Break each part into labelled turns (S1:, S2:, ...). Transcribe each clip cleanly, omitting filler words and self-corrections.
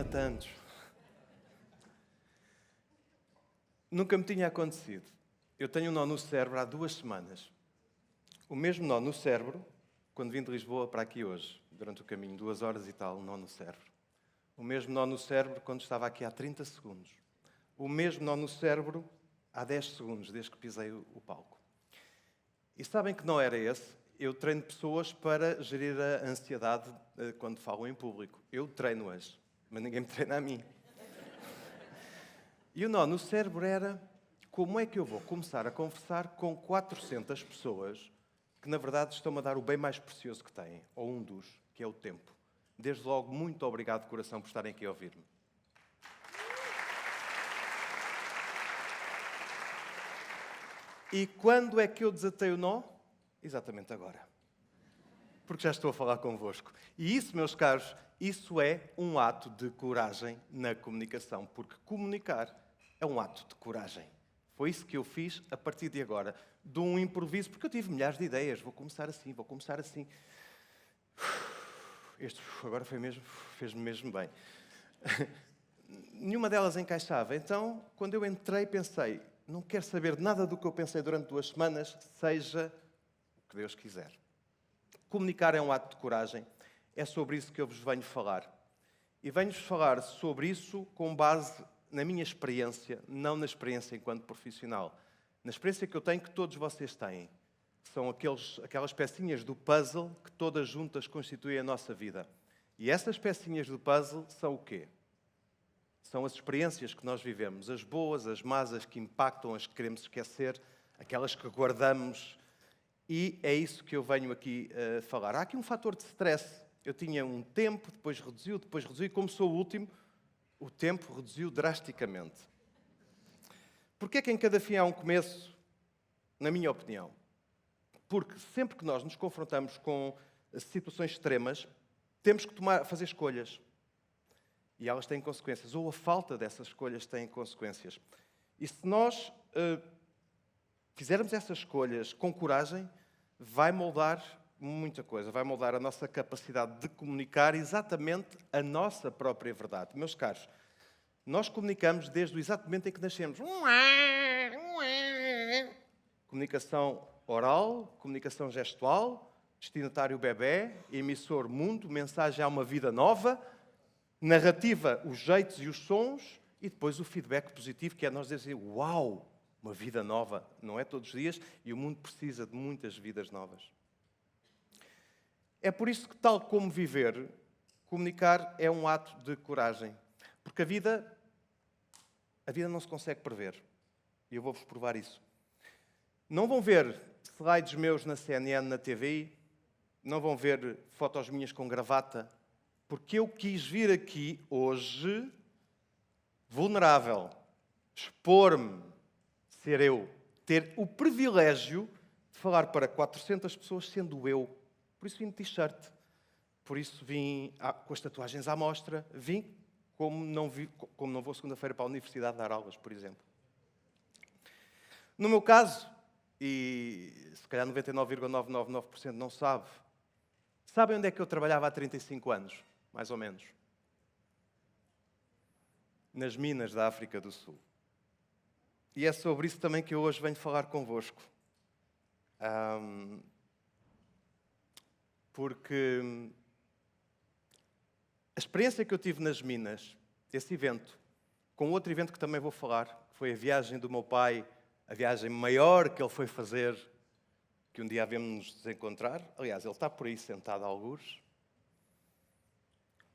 S1: tantos. Nunca me tinha acontecido. Eu tenho um nó no cérebro há 2 semanas. O mesmo nó no cérebro, quando vim de Lisboa para aqui hoje, durante o caminho, 2 horas e tal, um nó no cérebro. O mesmo nó no cérebro quando estava aqui há 30 segundos. O mesmo nó no cérebro há 10 segundos, desde que pisei o palco. E sabem que não era esse? Eu treino pessoas para gerir a ansiedade quando falam em público. Eu treino-as, mas ninguém me treina a mim. E o nó no cérebro era: como é que eu vou começar a conversar com 400 pessoas que, na verdade, estão-me a dar o bem mais precioso que têm, ou um dos, que é o tempo. Desde logo, muito obrigado de coração por estarem aqui a ouvir-me. E quando é que eu desatei o nó? Exatamente agora. Porque já estou a falar convosco. E isso, meus caros, isso é um ato de coragem na comunicação. Porque comunicar é um ato de coragem. Foi isso que eu fiz a partir de agora. De um improviso, porque eu tive milhares de ideias. Vou começar assim, vou começar assim. Este agora fez-me mesmo bem. Nenhuma delas encaixava. Então, quando eu entrei, pensei: não quero saber de nada do que eu pensei durante 2 semanas, seja o que Deus quiser. Comunicar é um ato de coragem. É sobre isso que eu vos venho falar. E venho-vos falar sobre isso com base na minha experiência, não na experiência enquanto profissional. Na experiência que eu tenho, que todos vocês têm. São aquelas pecinhas do puzzle que todas juntas constituem a nossa vida. E essas pecinhas do puzzle são o quê? São as experiências que nós vivemos. As boas, as más, as que impactam, as que queremos esquecer, aquelas que guardamos. E é isso que eu venho aqui falar. Há aqui um fator de stress. Eu tinha um tempo, depois reduziu, e como sou o último, o tempo reduziu drasticamente. Porquê é que em cada fim há um começo? Na minha opinião. Porque sempre que nós nos confrontamos com situações extremas, temos que fazer escolhas. E elas têm consequências. Ou a falta dessas escolhas tem consequências. E se nós fizermos essas escolhas com coragem, vai moldar muita coisa. Vai moldar a nossa capacidade de comunicar exatamente a nossa própria verdade. Meus caros, nós comunicamos desde o exato momento em que nascemos. Comunicação oral, comunicação gestual, destinatário bebé, emissor mundo, mensagem a uma vida nova, narrativa, os jeitos e os sons, e depois o feedback positivo, que é nós dizer: uau, uma vida nova. Não é todos os dias, e o mundo precisa de muitas vidas novas. É por isso que, tal como viver, comunicar é um ato de coragem. Porque a vida não se consegue prever. E eu vou-vos provar isso. Não vão ver slides meus na CNN, na TV, não vão ver fotos minhas com gravata, porque eu quis vir aqui hoje vulnerável, expor-me, ser eu, ter o privilégio de falar para 400 pessoas sendo eu. Por isso vim de t-shirt, por isso vim com as tatuagens à mostra, vim como não vou segunda-feira para a universidade dar aulas, por exemplo. No meu caso, e se calhar 99,999% não sabe, sabem onde é que eu trabalhava há 35 anos, mais ou menos? Nas minas da África do Sul. E é sobre isso também que eu hoje venho falar convosco. Porque a experiência que eu tive nas minas, esse evento, com outro evento que também vou falar, que foi a viagem do meu pai, a viagem maior que ele foi fazer, que um dia havemos nos desencontrar. Aliás, ele está por aí sentado a algures.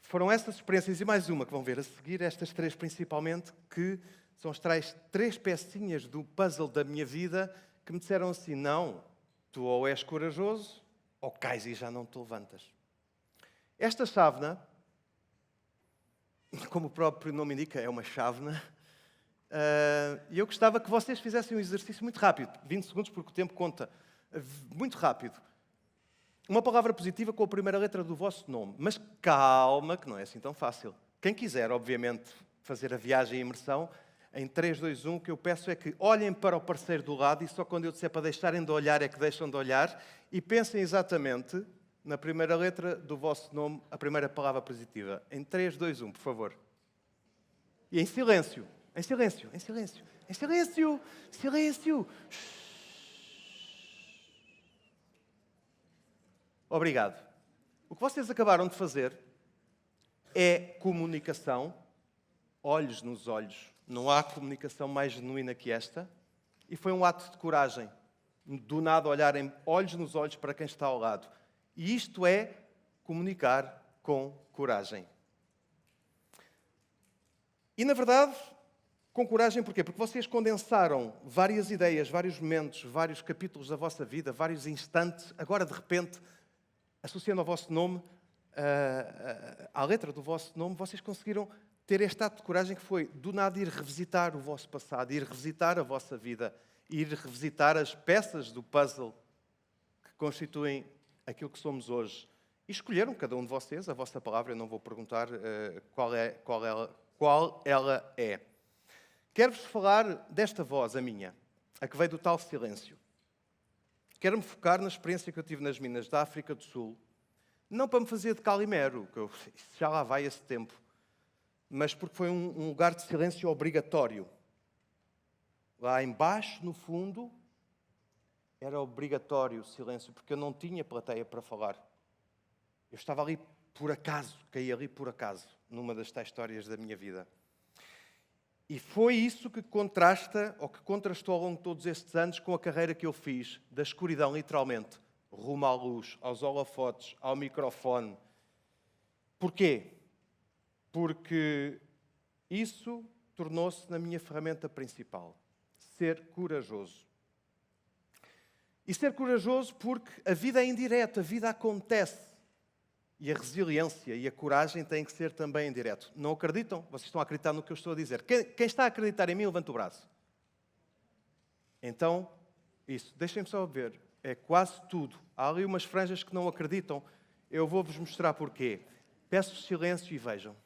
S1: Foram essas experiências e mais uma que vão ver a seguir, estas 3 principalmente, que são as 3 pecinhas do puzzle da minha vida que me disseram assim: não, tu ou és corajoso ou cais e já não te levantas. Esta chávena, como o próprio nome indica, é uma chávena. E eu gostava que vocês fizessem um exercício muito rápido, 20 segundos, porque o tempo conta, muito rápido. Uma palavra positiva com a primeira letra do vosso nome. Mas calma, que não é assim tão fácil. Quem quiser, obviamente, fazer a viagem e imersão, em 3, 2, 1, o que eu peço é que olhem para o parceiro do lado e só quando eu disser para deixarem de olhar é que deixam de olhar e pensem exatamente na primeira letra do vosso nome, a primeira palavra positiva. Em 3, 2, 1, por favor. E em silêncio, em silêncio, em silêncio, em silêncio, silêncio. Obrigado. O que vocês acabaram de fazer é comunicação, olhos nos olhos. Não há comunicação mais genuína que esta. E foi um ato de coragem. Do nada olharem olhos nos olhos para quem está ao lado. E isto é comunicar com coragem. E, na verdade, com coragem porquê? Porque vocês condensaram várias ideias, vários momentos, vários capítulos da vossa vida, vários instantes. Agora, de repente, associando ao vosso nome, à letra do vosso nome, vocês conseguiram ter este ato de coragem que foi, do nada, ir revisitar o vosso passado, ir revisitar a vossa vida, ir revisitar as peças do puzzle que constituem aquilo que somos hoje. E escolheram, cada um de vocês, a vossa palavra. Eu não vou perguntar qual ela é. Quero-vos falar desta voz, a minha, a que veio do tal silêncio. Quero-me focar na experiência que eu tive nas minas da África do Sul, não para me fazer de Calimero, que já lá vai esse tempo, mas porque foi um lugar de silêncio obrigatório. Lá embaixo, no fundo, era obrigatório o silêncio, porque eu não tinha plateia para falar. Eu estava ali por acaso, caí ali por acaso, numa das tais histórias da minha vida. E foi isso que contrasta, ou que contrastou ao longo de todos estes anos com a carreira que eu fiz, da escuridão, literalmente, rumo à luz, aos holofotes, ao microfone. Porquê? Porque isso tornou-se na minha ferramenta principal. Ser corajoso. E ser corajoso porque a vida é indireta, a vida acontece. E a resiliência e a coragem têm que ser também em direto. Não acreditam? Vocês estão a acreditar no que eu estou a dizer. Quem está a acreditar em mim, levanta o braço. Então, isso. Deixem-me só ver. É quase tudo. Há ali umas franjas que não acreditam. Eu vou-vos mostrar porquê. Peço silêncio e vejam.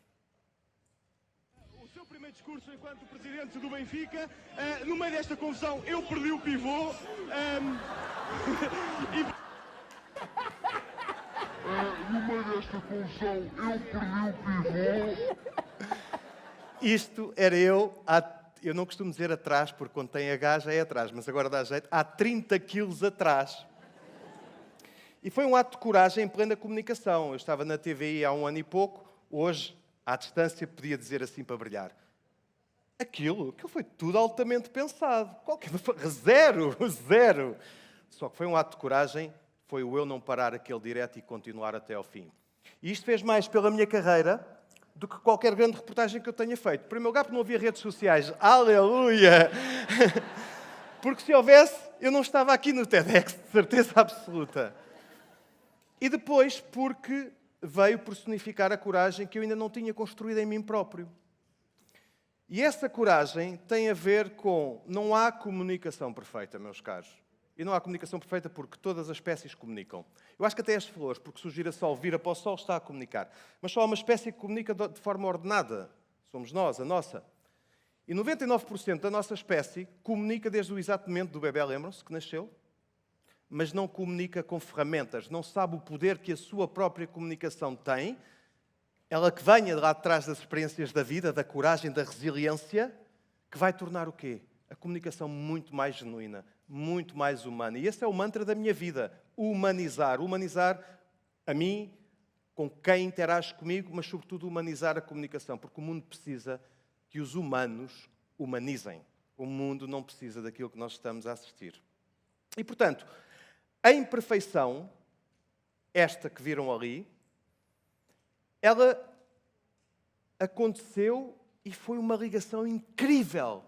S2: O seu primeiro discurso enquanto presidente do Benfica, no meio desta confusão, eu perdi o pivô.
S3: No meio desta confusão, eu perdi o pivô.
S1: Isto era eu não costumo dizer atrás, porque quando tem H já é atrás, mas agora dá jeito, há 30 quilos atrás. E foi um ato de coragem em plena comunicação. Eu estava na TVI há um ano e pouco, hoje, à distância, podia dizer assim para brilhar. Aquilo foi tudo altamente pensado. Zero. Só que foi um ato de coragem, foi o eu não parar aquele direto e continuar até ao fim. E isto fez mais pela minha carreira do que qualquer grande reportagem que eu tenha feito. Em primeiro lugar, porque não havia redes sociais. Aleluia! Porque se houvesse, eu não estava aqui no TEDx, de certeza absoluta. E depois, porque veio personificar a coragem que eu ainda não tinha construído em mim próprio. E essa coragem tem a ver com... Não há comunicação perfeita, meus caros. E não há comunicação perfeita porque todas as espécies comunicam. Eu acho que até as flores, porque se o girassol vira para o sol, está a comunicar. Mas só há uma espécie que comunica de forma ordenada. Somos nós, a nossa. E 99% da nossa espécie comunica desde o exato momento do bebê, lembram-se, que nasceu? Mas não comunica com ferramentas. Não sabe o poder que a sua própria comunicação tem. Ela que venha de lá de trás das experiências da vida, da coragem, da resiliência, que vai tornar o quê? A comunicação muito mais genuína, muito mais humana. E esse é o mantra da minha vida. Humanizar. Humanizar a mim, com quem interage comigo, mas sobretudo humanizar a comunicação. Porque o mundo precisa que os humanos humanizem. O mundo não precisa daquilo que nós estamos a assistir. E, portanto, a imperfeição, esta que viram ali, ela aconteceu e foi uma ligação incrível.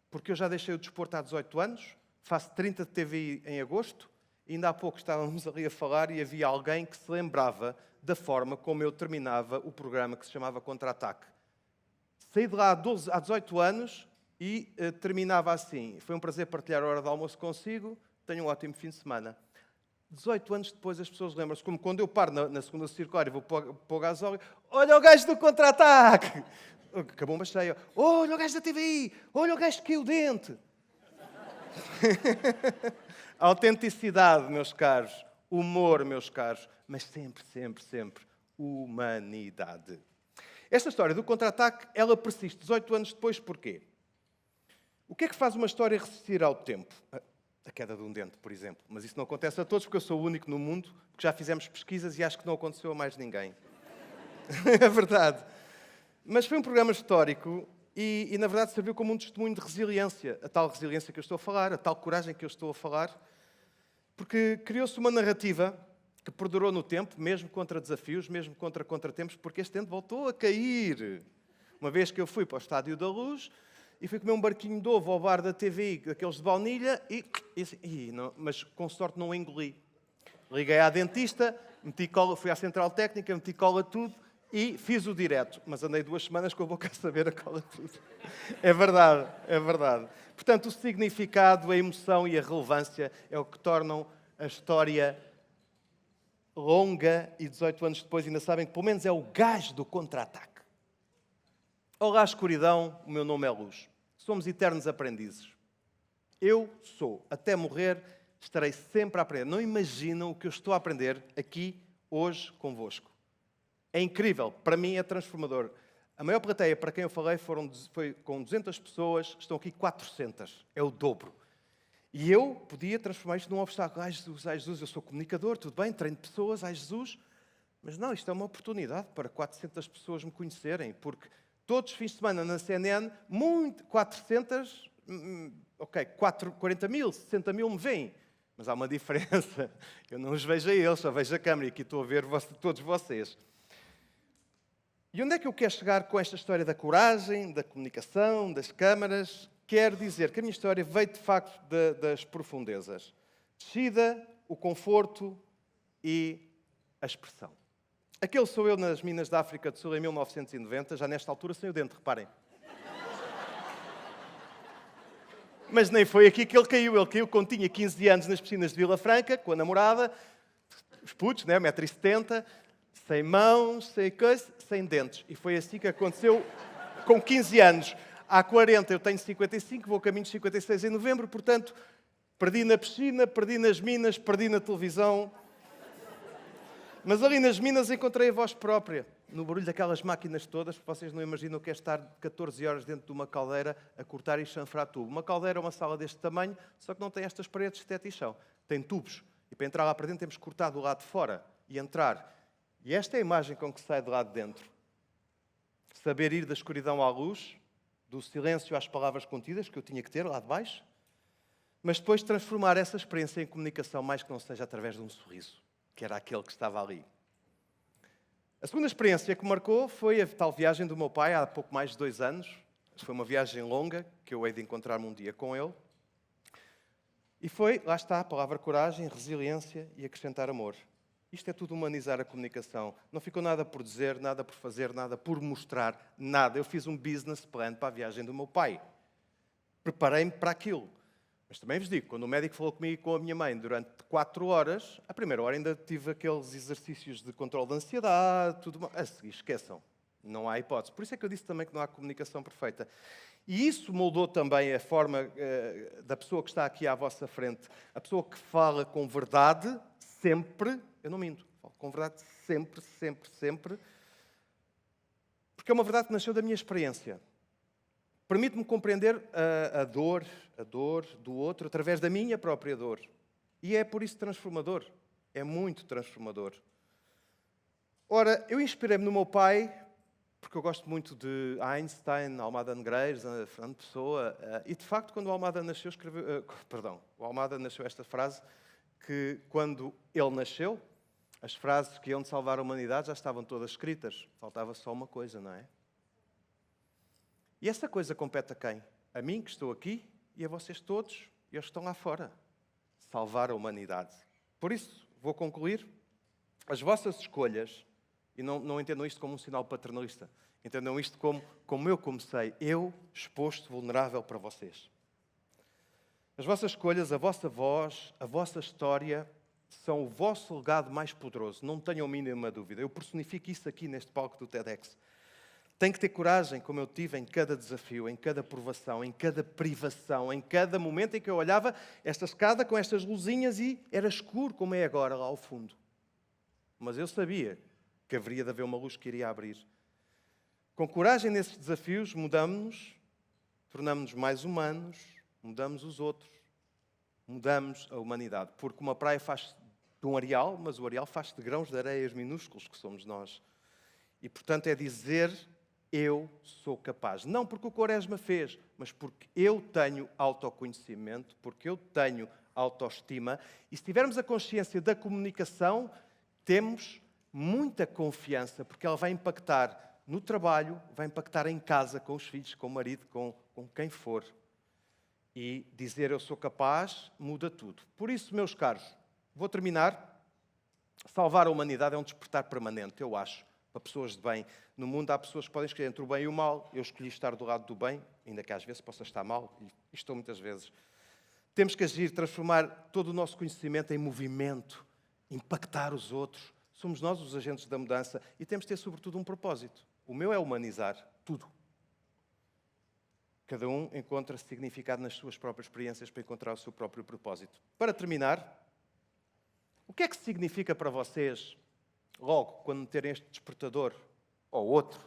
S1: Porque eu já deixei o desporto há 18 anos, faço 30 de TVI em agosto, e ainda há pouco estávamos ali a falar e havia alguém que se lembrava da forma como eu terminava o programa que se chamava Contra-Ataque. Saí de lá há 18 anos e terminava assim. Foi um prazer partilhar a hora de almoço consigo, tenho um ótimo fim de semana. 18 anos depois as pessoas lembram-se, como quando eu paro na segunda circular e vou para o gasóleo, olha o gajo do Contra-Ataque! Acabou uma cheia. Olha o gajo da TVI! Olha o gajo que caiu o dente! Autenticidade, meus caros. Humor, meus caros. Mas sempre, sempre, sempre humanidade. Esta história do contra-ataque, ela persiste 18 anos depois, porquê? O que é que faz uma história resistir ao tempo? A queda de um dente, por exemplo. Mas isso não acontece a todos, porque eu sou o único no mundo, porque já fizemos pesquisas e acho que não aconteceu a mais ninguém. É verdade. Mas foi um programa histórico e, na verdade, serviu como um testemunho de resiliência. A tal resiliência que eu estou a falar, a tal coragem que eu estou a falar. Porque criou-se uma narrativa que perdurou no tempo, mesmo contra desafios, mesmo contra contratempos, porque este dente voltou a cair. Uma vez que eu fui para o Estádio da Luz e fui comer um barquinho de ovo ao bar da TV, daqueles de baunilha, mas com sorte não o engoli. Liguei à dentista, meti cola, fui à central técnica, meti cola tudo e fiz o direto. Mas andei 2 semanas com a boca a saber a cola tudo. É verdade, é verdade. Portanto, o significado, a emoção e a relevância é o que tornam a história longa e 18 anos depois ainda sabem que pelo menos é o gás do contra-ataque. Olá, escuridão, o meu nome é Luz. Somos eternos aprendizes. Eu sou, até morrer, estarei sempre a aprender. Não imaginam o que eu estou a aprender aqui, hoje, convosco. É incrível, para mim é transformador. A maior plateia para quem eu falei foi com 200 pessoas, estão aqui 400. É o dobro. E eu podia transformar isto num obstáculo. Ai Jesus, eu sou comunicador, tudo bem, treino pessoas, ai Jesus. Mas não, isto é uma oportunidade para 400 pessoas me conhecerem, porque todos os fins de semana na CNN, 400, 40 mil, 60 mil me veem. Mas há uma diferença. Eu não os vejo a eles, só vejo a câmera e aqui estou a ver todos vocês. E onde é que eu quero chegar com esta história da coragem, da comunicação, das câmaras? Quero dizer que a minha história veio de facto das profundezas. Descida, o conforto e a expressão. Aquele sou eu nas minas da África do Sul em 1990, já nesta altura sem o dente, reparem. Mas nem foi aqui que ele caiu quando tinha 15 anos nas piscinas de Vila Franca, com a namorada, os putos, né, 1,70 m, sem mãos, sem coisa, sem dentes. E foi assim que aconteceu com 15 anos. Há 40 eu tenho 55, vou a caminho de 56 em novembro, portanto, perdi na piscina, perdi nas minas, perdi na televisão. Mas ali nas minas encontrei a voz própria, no barulho daquelas máquinas todas, porque vocês não imaginam o que é estar 14 horas dentro de uma caldeira a cortar e chanfrar tubo. Uma caldeira é uma sala deste tamanho, só que não tem estas paredes de teto e chão. Tem tubos. E para entrar lá para dentro temos que cortar do lado de fora e entrar. E esta é a imagem com que sai de lá de dentro. Saber ir da escuridão à luz, do silêncio às palavras contidas, que eu tinha que ter lá de baixo, mas depois transformar essa experiência em comunicação, mais que não seja através de um sorriso, que era aquele que estava ali. A segunda experiência que marcou foi a tal viagem do meu pai, há pouco mais de 2 anos. Foi uma viagem longa, que eu hei de encontrar-me um dia com ele. E foi, lá está, a palavra coragem, resiliência e acrescentar amor. Isto é tudo humanizar a comunicação. Não ficou nada por dizer, nada por fazer, nada por mostrar, nada. Eu fiz um business plan para a viagem do meu pai. Preparei-me para aquilo. Mas também vos digo, quando o médico falou comigo e com a minha mãe durante 4 horas, a primeira hora ainda tive aqueles exercícios de controle de ansiedade, tudo mais. A seguir, esqueçam. Não há hipótese. Por isso é que eu disse também que não há comunicação perfeita. E isso moldou também a forma da pessoa que está aqui à vossa frente. A pessoa que fala com verdade, sempre, eu não minto, falo com verdade sempre, sempre, sempre, porque é uma verdade que nasceu da minha experiência. Permite-me compreender a dor do outro através da minha própria dor. E é por isso transformador. É muito transformador. Ora, eu inspirei-me no meu pai, porque eu gosto muito de Einstein, Almada Negreiros, Fernando Pessoa, e de facto, quando o Almada nasceu, o Almada nasceu esta frase, que quando ele nasceu, as frases que iam de salvar a humanidade já estavam todas escritas. Faltava só uma coisa, não é? E essa coisa compete a quem? A mim, que estou aqui, e a vocês todos, e aos que estão lá fora. Salvar a humanidade. Por isso, vou concluir. As vossas escolhas, e não entendam isto como um sinal paternalista, entendam isto como eu comecei, eu exposto, vulnerável para vocês. As vossas escolhas, a vossa voz, a vossa história, são o vosso legado mais poderoso. Não tenham a mínima dúvida. Eu personifico isso aqui neste palco do TEDx. Tem que ter coragem, como eu tive em cada desafio, em cada provação, em cada privação, em cada momento em que eu olhava esta escada com estas luzinhas e era escuro, como é agora, lá ao fundo. Mas eu sabia que haveria de haver uma luz que iria abrir. Com coragem nesses desafios, mudamos-nos, tornamos-nos mais humanos, mudamos os outros, mudamos a humanidade. Porque uma praia faz de um areal, mas o areal faz de grãos de areias minúsculos que somos nós. E, portanto, é dizer, eu sou capaz. Não porque o Quaresma fez, mas porque eu tenho autoconhecimento, porque eu tenho autoestima. E se tivermos a consciência da comunicação, temos muita confiança, porque ela vai impactar no trabalho, vai impactar em casa, com os filhos, com o marido, com quem for. E dizer eu sou capaz muda tudo. Por isso, meus caros, vou terminar. Salvar a humanidade é um despertar permanente, eu acho, para pessoas de bem. No mundo há pessoas que podem escolher entre o bem e o mal. Eu escolhi estar do lado do bem, ainda que às vezes possa estar mal, e estou muitas vezes. Temos que agir, transformar todo o nosso conhecimento em movimento, impactar os outros. Somos nós os agentes da mudança e temos de ter, sobretudo, um propósito. O meu é humanizar tudo. Cada um encontra significado nas suas próprias experiências para encontrar o seu próprio propósito. Para terminar, o que é que significa para vocês, logo, quando terem este despertador ou outro,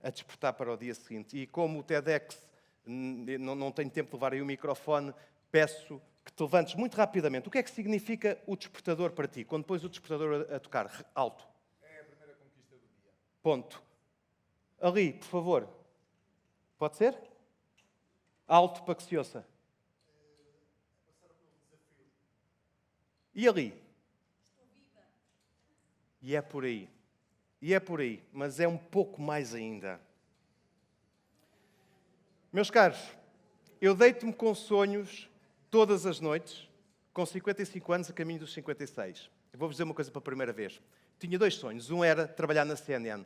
S1: a despertar para o dia seguinte? E como o TEDx não tem tempo de levar aí o microfone, peço que te levantes muito rapidamente. O que é que significa o despertador para ti? Quando pões o despertador a tocar alto.
S4: É a primeira conquista do dia.
S1: Ponto. Ali, por favor. Pode ser? Alto para que se ouça.
S4: Passar pelo desafio.
S1: E ali?
S5: Estou viva.
S1: E é por aí. E é por aí. Mas é um pouco mais ainda. Meus caros, eu deito-me com sonhos todas as noites, com 55 anos, a caminho dos 56. Eu vou-vos dizer uma coisa pela primeira vez. Tinha 2 sonhos. Um era trabalhar na CNN.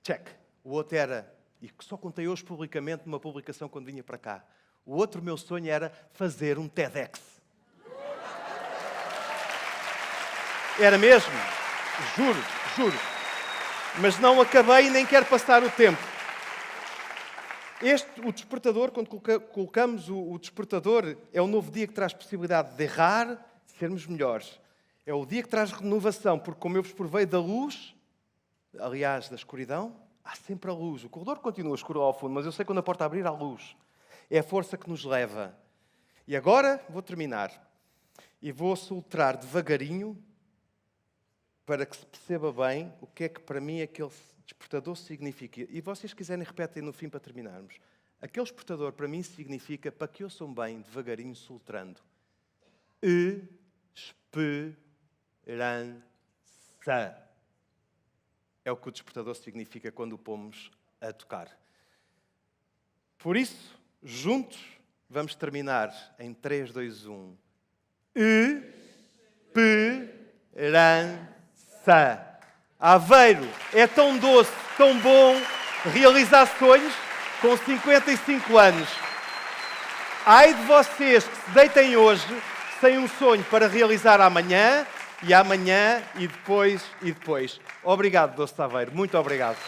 S1: Check. O outro era, e que só contei hoje publicamente numa publicação quando vinha para cá. O outro meu sonho era fazer um TEDx. Era mesmo. Juro, juro. Mas não acabei e nem quero passar o tempo. O despertador, quando colocamos o despertador, é o novo dia que traz possibilidade de errar, de sermos melhores. É o dia que traz renovação, porque como eu vos provei da luz, aliás, da escuridão, há sempre a luz. O corredor continua escuro ao fundo, mas eu sei que quando a porta abrir, há luz. É a força que nos leva. E agora vou terminar. E vou soltar devagarinho, para que se perceba bem o que é que para mim aquele despertador significa. E vocês quiserem, repetem no fim para terminarmos. Aquele despertador para mim significa, para que eu sou bem, devagarinho, soltrando. Esperança. É o que o despertador significa quando o pomos a tocar. Por isso, juntos, vamos terminar em 3, 2, 1. Esperança. Aveiro é tão doce, tão bom realizar sonhos com 55 anos. Ai de vocês que se deitem hoje sem um sonho para realizar amanhã e depois. Obrigado, doce Aveiro. Muito obrigado.